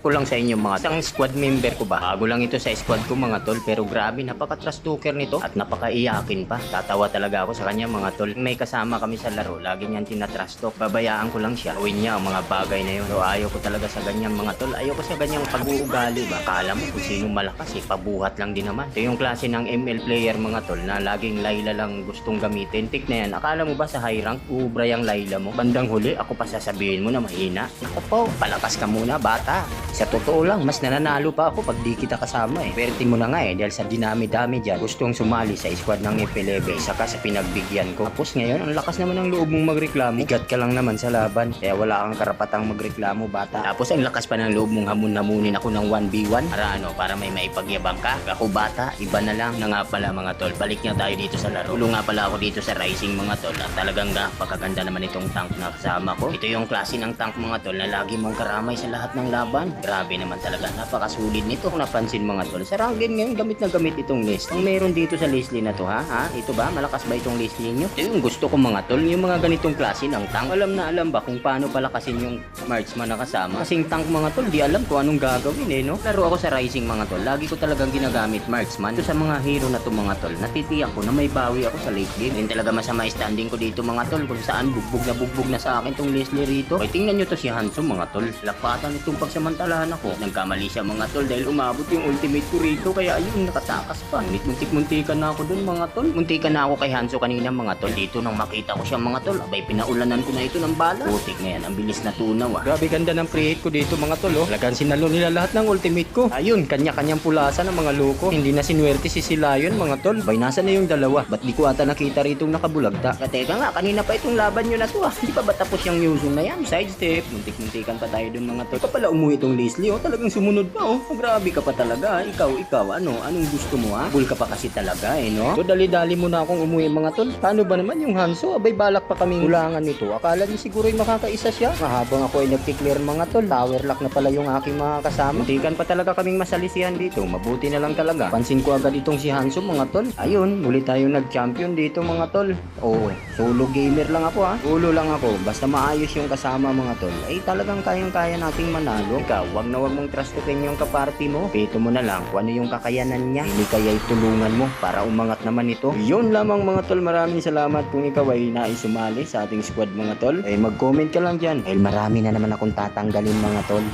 Ko lang sa inyo mga isang squad member ko ba. Bago lang ito sa squad ko mga tol, pero grabe napaka-trust talker nito at napaka-iyakin pa. Tatawa talaga ako sa kanya mga tol. May kasama kami sa laro, lagi niyang tinatrust talk. Babayaan ko lang siya. Gawin niya ang mga bagay na yun. So ayaw ko talaga sa ganyan mga tol. Ayaw ko sa ganyang pag-uugali ba. Kala mo kung sino malakas pabuhat lang din naman. Ito yung klase ng ML player mga tol na laging Layla lang gustong gamitin. Tik na yan. Akala mo ba sa high rank, ubra yung Layla mo? Bandang huli, ako pa sasabihin mo na mahina. Ako po, palakas ka muna bata. Sa totoo lang, mas nananalo pa ako pag di kita kasama eh. Swerte mo na nga eh, dahil sa dinami-dami dyan, gustong sumali sa squad ng F11, saka sa pinagbigyan ko. Tapos ngayon, ang lakas naman ng loob mong magreklamo. Bigat ka lang naman sa laban, kaya wala kang karapatang magreklamo bata. Tapos ang lakas pa ng loob mong hamun-hamunin ako ng 1v1. Para may maipagyabang ka. Ako bata, iba na lang na nga pala mga tol. Balik nga tayo dito sa laro. Ulo nga pala ako dito sa Rising mga tol. At talagang napakaganda naman itong tank na kasama ko. Ito yung klase ng tank mga tol na lagi mong karamay sa lahat ng laban. Grabe naman talaga, napakasulit nito kung napansin mga tol. Sa Ranglin ngayon, gamit na gamit itong list. Ang meron dito sa Leslie na to ha? Ito ba? Malakas ba itong Leslie nyo? Ito yung gusto ko mga tol, yung mga ganitong klase ng tank. Alam na alam ba kung paano palakasin yung marksman na kasama? Kasing tank mga tol, di alam kung anong gagawin eh no? Laro ako sa Rising mga tol, lagi ko talagang ginagamit marksman. Ito sa mga hero na to mga tol, natitiyak ko na may bawi ako sa late game. Hindi talaga masama standing ko dito mga tol, kung saan bugbog na sa akin tong Leslie rito. Okay, tingnan nyo to si Hanzo mga tol. Lakpatan itong pagsamantalahan ako. Nagkamali siya mga tol dahil umabot yung ultimate ko rito, kaya ayun nakatakas pa. Muntik-muntikan na ako dun mga tol. Muntikan na ako kay Hanzo kanina mga tol. Dito nang makita ko siya mga tol, abay pinaulanan ko na ito ng bala. Putik na yan, ang bilis na tunaw Grabe ganda ng free hit ko dito mga tol Talagang sinalo nila lahat ng ultimate ko. Ayun, kanya-kanyang pulasan ng mga loko. Hindi na sinuwerte si Lion mga tol. Bay nasa na yung dalawa? Ba't di ko ata nakita rito nakabulagta? Teka nga, kanina pa itong laban nyo na to Hindi pa ba tapos yung Yuzong na yan? Sidestep, muntik-muntikan pa tayo dun mga tol. Di pa pala umuwi itong Leslie talagang sumunod pa Grabe ka pa talaga. Ikaw, anong gusto mo Bull ka pa kasi talaga no? So dali-dali mo na akong umuwi mga tol. Paano ba naman yung Hanzo? Abay balak pa kaming ulangan nito. Akala niya siguro'y makakaisa siya. Habang ako ay nagti-clear mga tol, tower lock na pala yung aking mga kasama. Muntikan pa talaga kaming masalisihan dito. Mabuti na lang talaga. Pansin ko agad itong si Hanzo mga tol. Ayun, muli tayong nag-champion dito mga tol. Solo gamer lang ako Solo lang ako. Basta maayos yung kasama mga tol. Ay talagang kayang-kaya nating manalo. Ikaw, wag na wag mong trustukin yung kaparty mo. Pito mo na lang kung ano yung kakayanan niya. Hindi kaya itulungan mo para umangat naman ito. Yun lamang mga tol. Maraming salamat kung ikaw ay naisumali sa ating squad mga tol. Ay mag-comment ka lang dyan. Dahil marami na naman akong tatanggalin mga tol.